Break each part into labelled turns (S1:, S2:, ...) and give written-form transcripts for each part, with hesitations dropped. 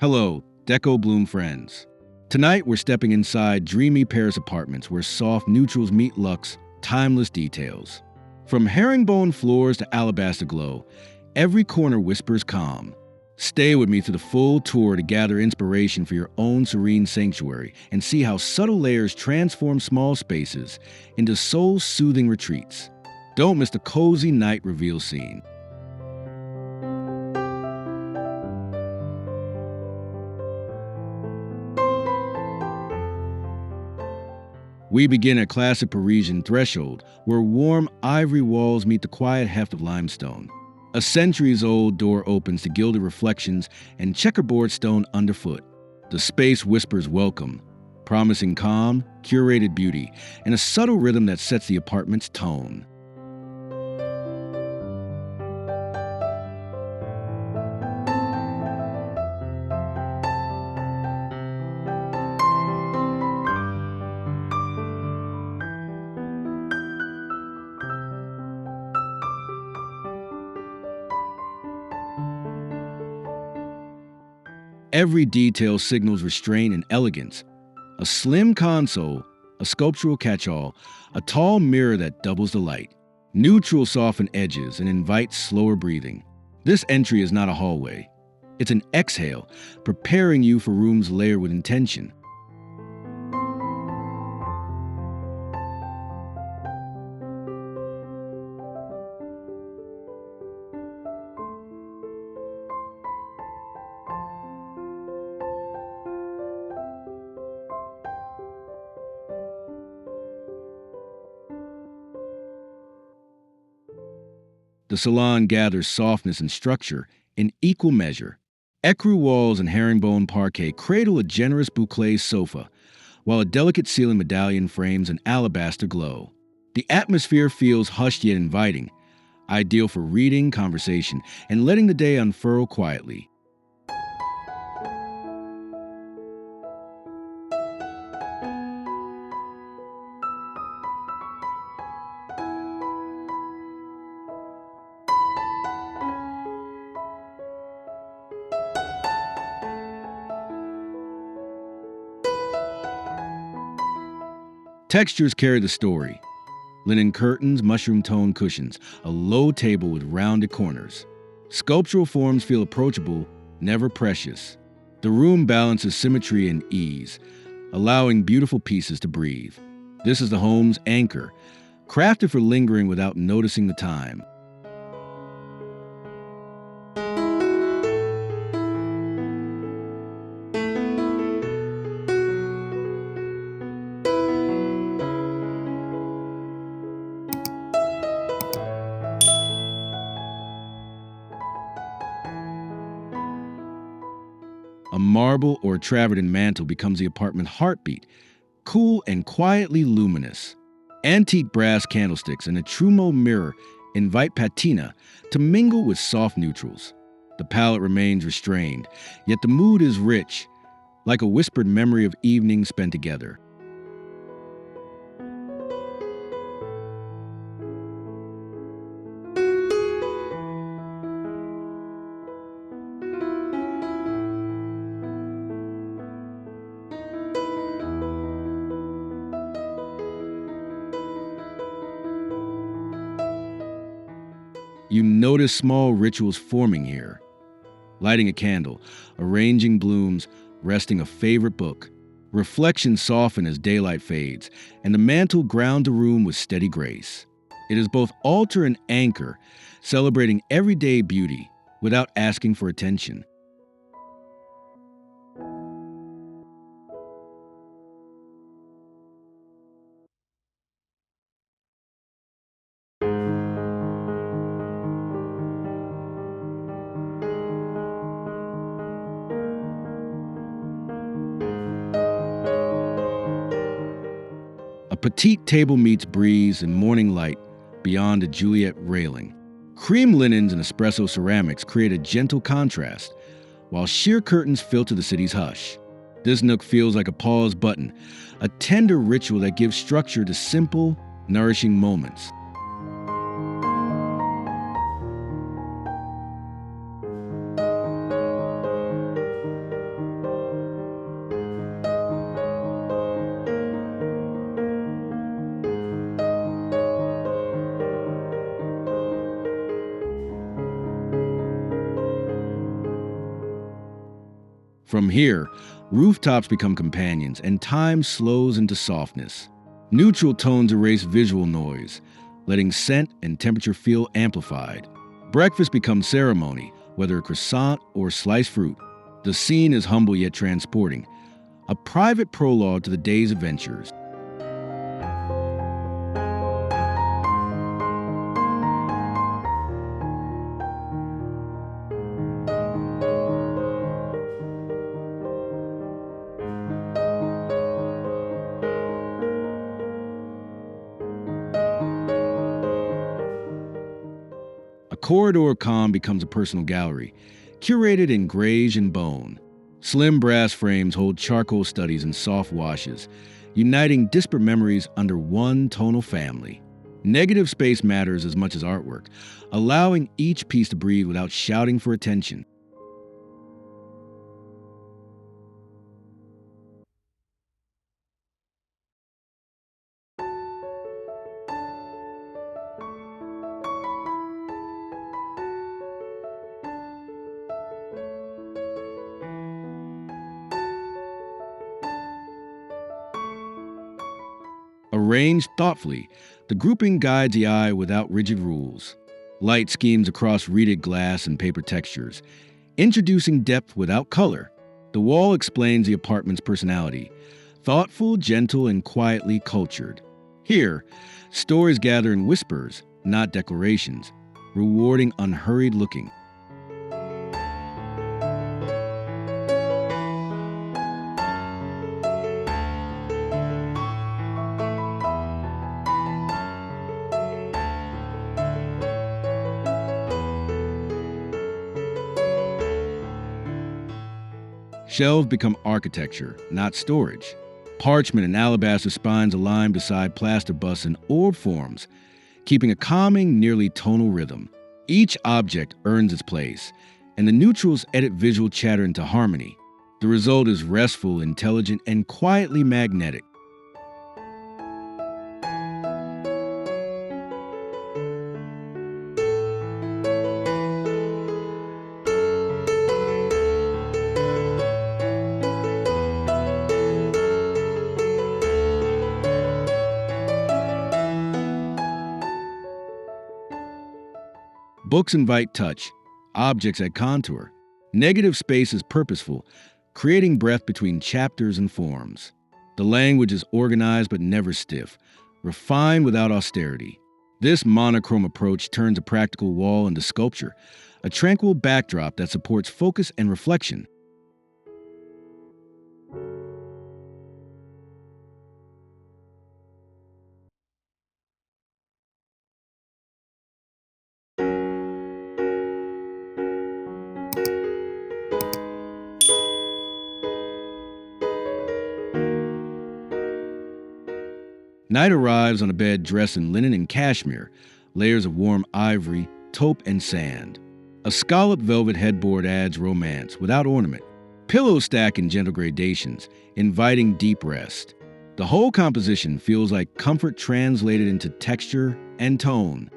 S1: Hello, Deco Bloom friends. Tonight we're stepping inside Dreamy Paris apartments where soft neutrals meet luxe, timeless details. From herringbone floors to alabaster glow, every corner whispers calm. Stay with me through the full tour to gather inspiration for your own serene sanctuary and see how subtle layers transform small spaces into soul-soothing retreats. Don't miss the cozy night reveal scene. We begin at classic Parisian threshold, where warm ivory walls meet the quiet heft of limestone. A centuries-old door opens to gilded reflections and checkerboard stone underfoot. The space whispers welcome, promising calm, curated beauty, and a subtle rhythm that sets the apartment's tone. Every detail signals restraint and elegance. A slim console, a sculptural catch-all, a tall mirror that doubles the light. Neutral soften edges and invite slower breathing. This entry is not a hallway. It's an exhale, preparing you for rooms layered with intention. The salon gathers softness and structure in equal measure. Ecru walls and herringbone parquet cradle a generous bouclé sofa, while a delicate ceiling medallion frames an alabaster glow. The atmosphere feels hushed yet inviting, ideal for reading, conversation, and letting the day unfurl quietly. Textures carry the story. Linen curtains, mushroom-toned cushions, a low table with rounded corners. Sculptural forms feel approachable, never precious. The room balances symmetry and ease, allowing beautiful pieces to breathe. This is the home's anchor, crafted for lingering without noticing the time. A marble or travertine mantel becomes the apartment heartbeat, cool and quietly luminous. Antique brass candlesticks and a trumeau mirror invite patina to mingle with soft neutrals. The palette remains restrained, yet the mood is rich, like a whispered memory of evenings spent together. You notice small rituals forming here. Lighting a candle, arranging blooms, resting a favorite book. Reflections soften as daylight fades, and the mantel ground the room with steady grace. It is both altar and anchor, celebrating everyday beauty without asking for attention. A petite table meets breeze and morning light beyond a Juliette railing. Cream linens and espresso ceramics create a gentle contrast, while sheer curtains filter the city's hush. This nook feels like a pause button, a tender ritual that gives structure to simple, nourishing moments. From here, rooftops become companions and time slows into softness. Neutral tones erase visual noise, letting scent and temperature feel amplified. Breakfast becomes ceremony, whether a croissant or sliced fruit. The scene is humble yet transporting, a private prologue to the day's adventures. A corridor calm becomes a personal gallery, curated in greige and bone. Slim brass frames hold charcoal studies and soft washes, uniting disparate memories under one tonal family. Negative space matters as much as artwork, allowing each piece to breathe without shouting for attention. Arranged thoughtfully, the grouping guides the eye without rigid rules. Light schemes across reeded glass and paper textures, introducing depth without color. The wall explains the apartment's personality, thoughtful, gentle, and quietly cultured. Here, stories gather in whispers, not declarations, rewarding unhurried looking. Shelves become architecture, not storage. Parchment and alabaster spines align beside plaster busts and orb forms, keeping a calming, nearly tonal rhythm. Each object earns its place, and the neutrals edit visual chatter into harmony. The result is restful, intelligent, and quietly magnetic. Books invite touch, objects add contour. Negative space is purposeful, creating breath between chapters and forms. The language is organized but never stiff, refined without austerity. This monochrome approach turns a practical wall into sculpture, a tranquil backdrop that supports focus and reflection. Night arrives on a bed dressed in linen and cashmere, layers of warm ivory, taupe, and sand. A scalloped velvet headboard adds romance without ornament. Pillows stack in gentle gradations, inviting deep rest. The whole composition feels like comfort translated into texture and tone.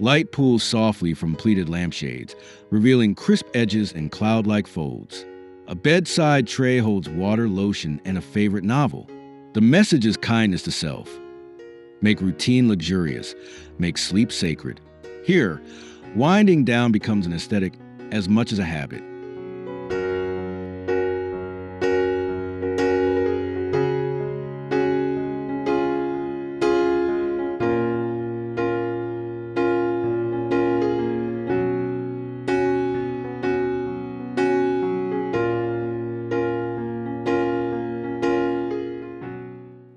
S1: Light pools softly from pleated lampshades, revealing crisp edges and cloud-like folds. A bedside tray holds water, lotion, and a favorite novel. The message is kindness to self. Make routine luxurious, make sleep sacred. Here, winding down becomes an aesthetic as much as a habit.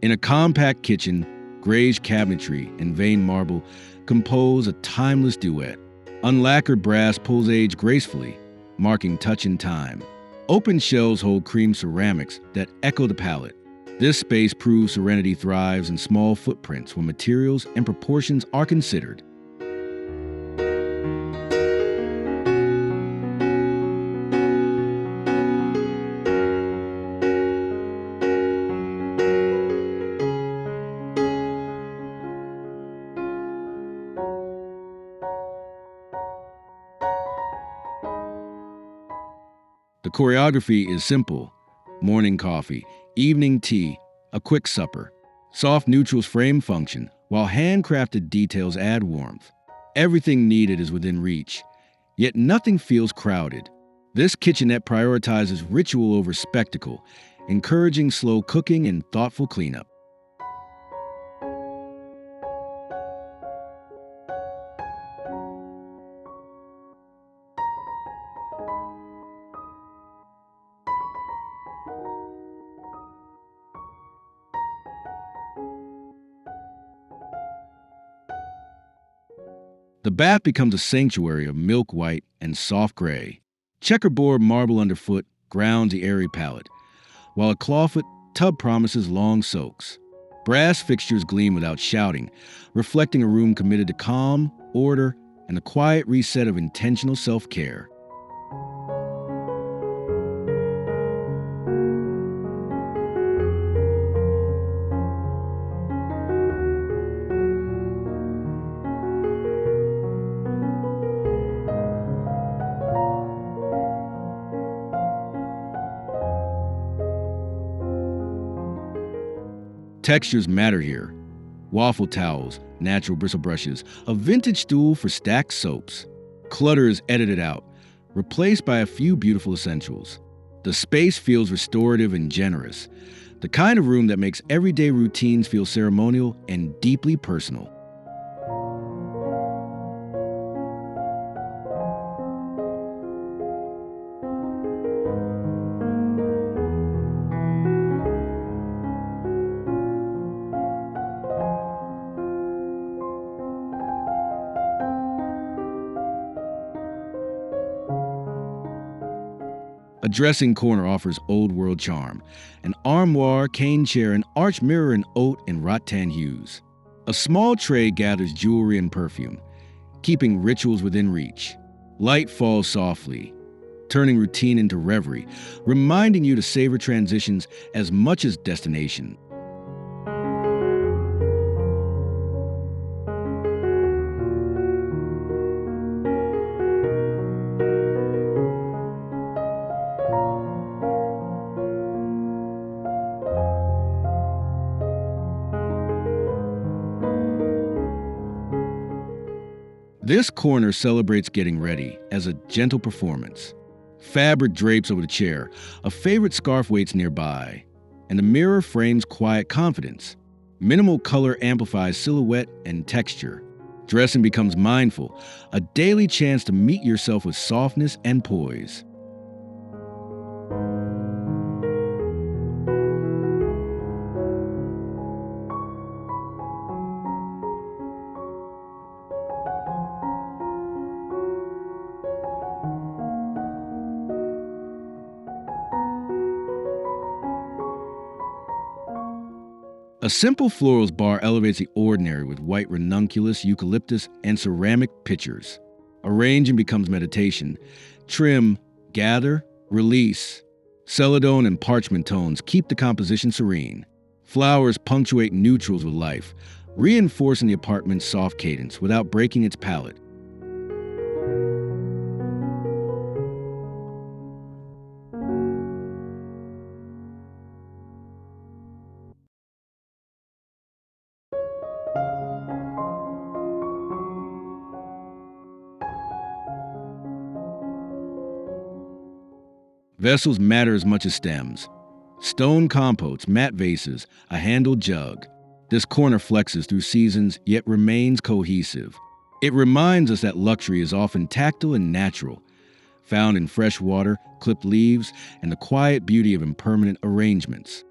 S1: In a compact kitchen, greige cabinetry and veined marble compose a timeless duet. Unlacquered brass pulls age gracefully, marking touch and time. Open shelves hold cream ceramics that echo the palette. This space proves serenity thrives in small footprints when materials and proportions are considered. choreography is simple: morning coffee, evening tea, a quick supper. Soft neutrals frame function, while handcrafted details add warmth. Everything needed is within reach, yet nothing feels crowded. This kitchenette prioritizes ritual over spectacle, encouraging slow cooking and thoughtful cleanup. The bath becomes a sanctuary of milk white and soft gray. Checkerboard marble underfoot grounds the airy palette, while a clawfoot tub promises long soaks. Brass fixtures gleam without shouting, reflecting a room committed to calm, order, and the quiet reset of intentional self-care. Textures matter here. Waffle towels, natural bristle brushes, a vintage stool for stacked soaps. Clutter is edited out, replaced by a few beautiful essentials. The space feels restorative and generous, the kind of room that makes everyday routines feel ceremonial and deeply personal. A dressing corner offers old-world charm. An armoire, cane chair, and arch mirror in oat and rattan hues. A small tray gathers jewelry and perfume, keeping rituals within reach. Light falls softly, turning routine into reverie, reminding you to savor transitions as much as destination. This corner celebrates getting ready as a gentle performance. Fabric drapes over the chair, a favorite scarf waits nearby, and the mirror frames quiet confidence. Minimal color amplifies silhouette and texture. Dressing becomes mindful, a daily chance to meet yourself with softness and poise. A simple Florals Bar elevates the ordinary with white ranunculus, eucalyptus, and ceramic pitchers. Arranging becomes meditation. Trim, gather, release. Celadone and parchment tones keep the composition serene. Flowers punctuate neutrals with life, reinforcing the apartment's soft cadence without breaking its palette. Vessels matter as much as stems. Stone compotes, matte vases, a handled jug. This corner flexes through seasons, yet remains cohesive. It reminds us that luxury is often tactile and natural, found in fresh water, clipped leaves, and the quiet beauty of impermanent arrangements.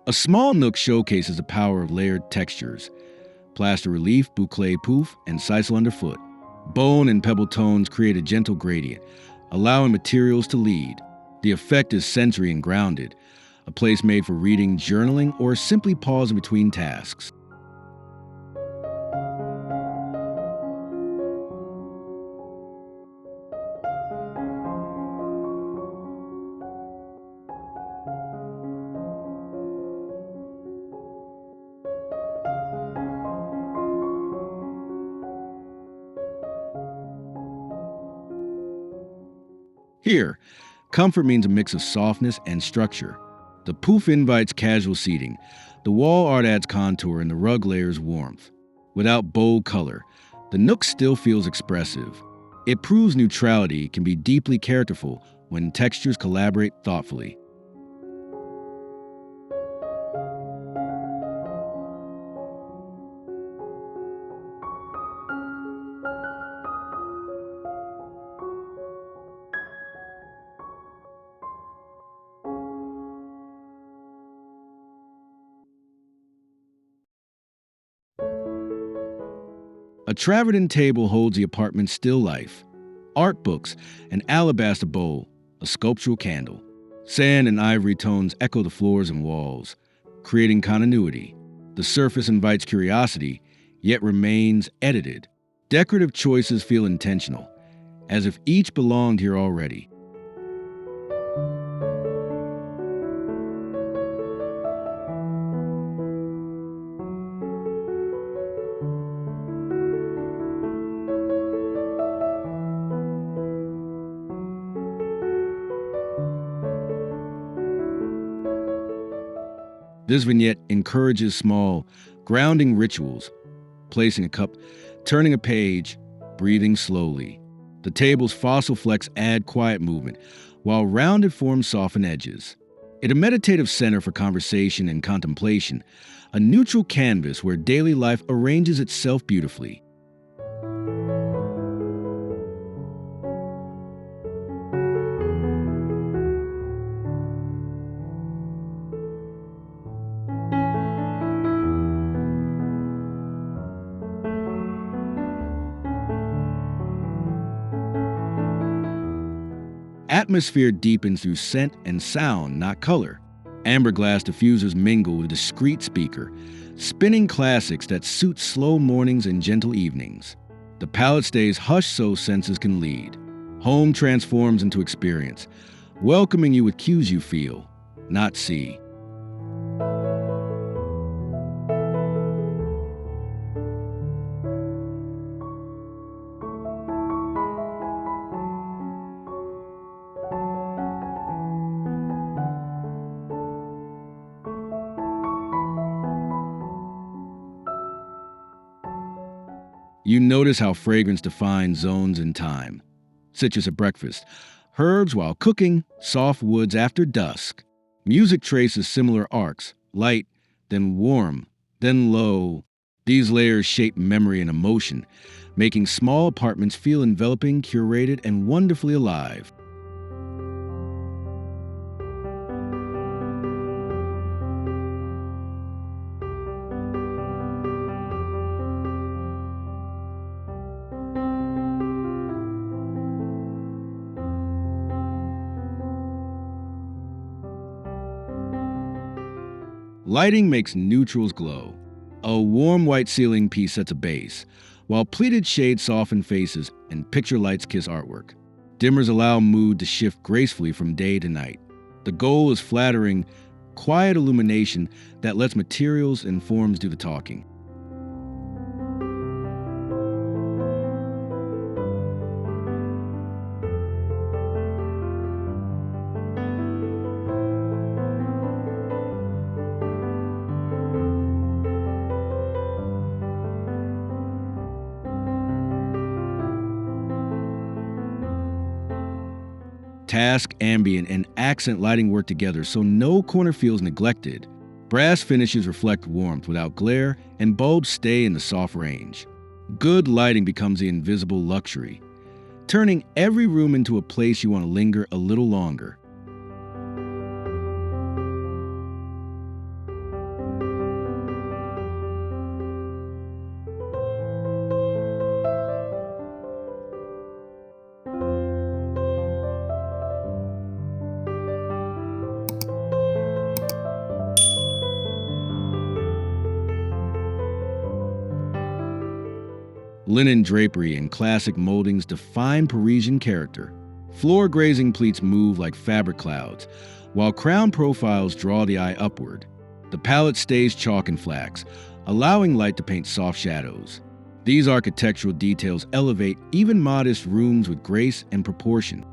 S1: A small nook showcases the power of layered textures: plaster relief, bouclé poof, and sisal underfoot. Bone and pebble tones create a gentle gradient, allowing materials to lead. The effect is sensory and grounded, a place made for reading, journaling, or simply pausing between tasks. Here, comfort means a mix of softness and structure. The poof invites casual seating, the wall art adds contour, and the rug layers warmth. Without bold color, the Nook still feels expressive. It proves neutrality can be deeply characterful when textures collaborate thoughtfully. A Travertine table holds the apartment's still life. Art books, an alabaster bowl, a sculptural candle. Sand and ivory tones echo the floors and walls, creating continuity. The surface invites curiosity, yet remains edited. Decorative choices feel intentional, as if each belonged here already. This vignette encourages small, grounding rituals, placing a cup, turning a page, breathing slowly. The table's fossil flecks add quiet movement, while rounded forms soften edges. It a meditative center for conversation and contemplation, a neutral canvas where daily life arranges itself beautifully. Atmosphere deepens through scent and sound, not color. Amber glass diffusers mingle with a discreet speaker, spinning classics that suit slow mornings and gentle evenings. The palette stays hushed so senses can lead. Home transforms into experience, welcoming you with cues you feel, not see. You notice how fragrance defines zones in time. Citrus at breakfast, herbs while cooking, soft woods after dusk. Music traces similar arcs, light, then warm, then low. These layers shape memory and emotion, making small apartments feel enveloping, curated, and wonderfully alive. Lighting makes neutrals glow. A warm white ceiling piece sets a base, while pleated shades soften faces and picture lights kiss artwork. Dimmers allow mood to shift gracefully from day to night. The goal is flattering, quiet illumination that lets materials and forms do the talking. Task, ambient, and accent lighting work together so no corner feels neglected. Brass finishes reflect warmth without glare, and bulbs stay in the soft range. Good lighting becomes the invisible luxury, turning every room into a place you want to linger a little longer. Linen drapery and classic moldings define Parisian character. Floor grazing pleats move like fabric clouds, while crown profiles draw the eye upward. The palette stays chalk and flax, allowing light to paint soft shadows. These architectural details elevate even modest rooms with grace and proportion.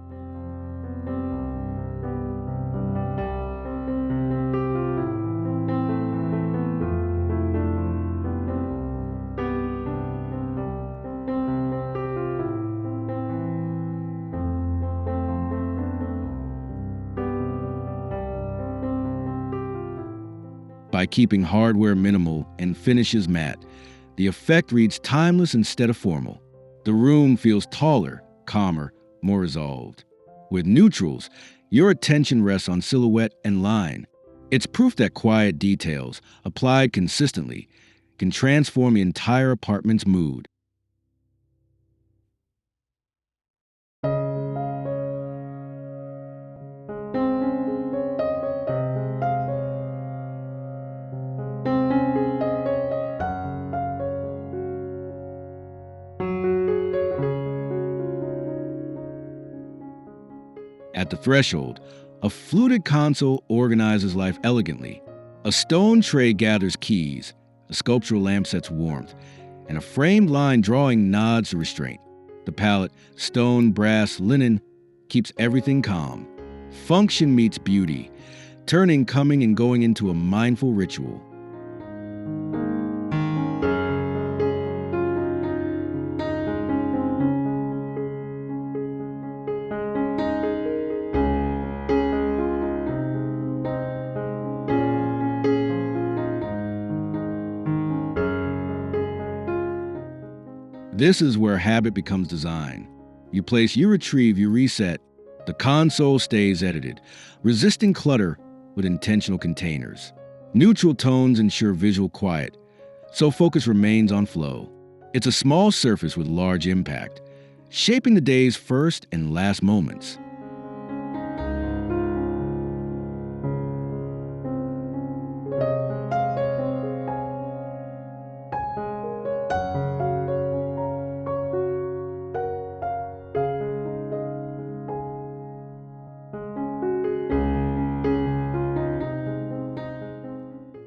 S1: by keeping hardware minimal and finishes matte. The effect reads timeless instead of formal. The room feels taller, calmer, more resolved. With neutrals, your attention rests on silhouette and line. It's proof that quiet details, applied consistently, can transform the entire apartment's mood. At the threshold, a fluted console organizes life elegantly. A stone tray gathers keys, a sculptural lamp sets warmth, and a framed line drawing nods to restraint. The palette, stone, brass, linen, keeps everything calm. Function meets beauty, turning coming and going into a mindful ritual. This is where habit becomes design. You place, you retrieve, you reset. The console stays edited, resisting clutter with intentional containers. Neutral tones ensure visual quiet, so focus remains on flow. It's a small surface with large impact, shaping the day's first and last moments.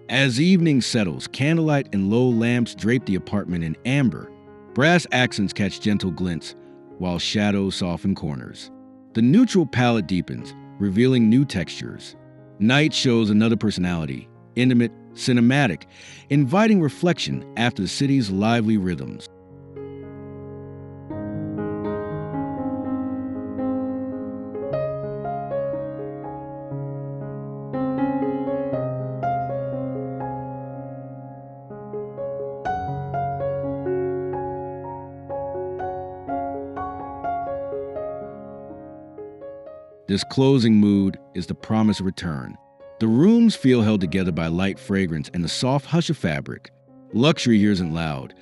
S1: As evening settles, candlelight and low lamps drape the apartment in amber. Brass accents catch gentle glints, while shadows soften corners. The neutral palette deepens, revealing new textures. Night shows another personality, intimate, cinematic, inviting reflection after the city's lively rhythms. This closing mood is the promise of return. The rooms feel held together by light fragrance and the soft hush of fabric. Luxury here isn't loud.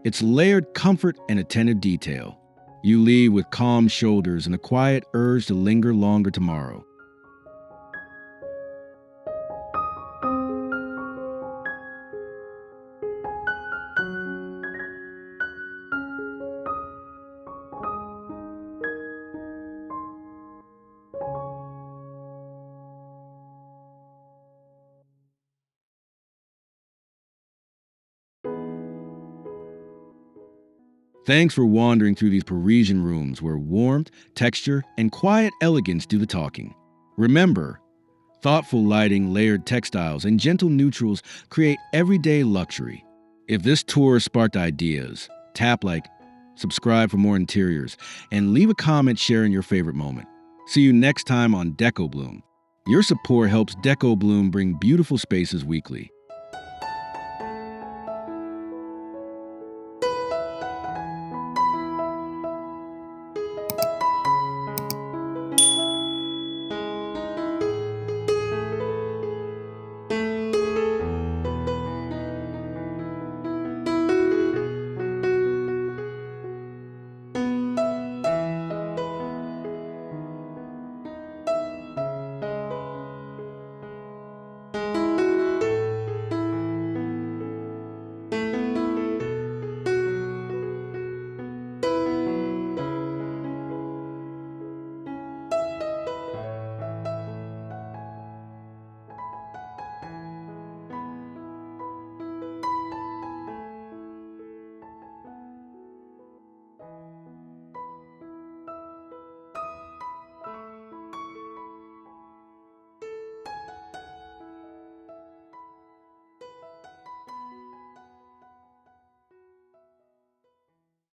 S1: It's layered comfort and attentive detail. You leave with calm shoulders and a quiet urge to linger longer tomorrow. Thanks for wandering through these Parisian rooms where warmth, texture, and quiet elegance do the talking. Remember, thoughtful lighting, layered textiles, and gentle neutrals create everyday luxury. If this tour sparked ideas, tap like, subscribe for more interiors, and leave a comment sharing your favorite moment. See you next time on Deco Bloom. Your support helps Deco Bloom bring beautiful spaces weekly.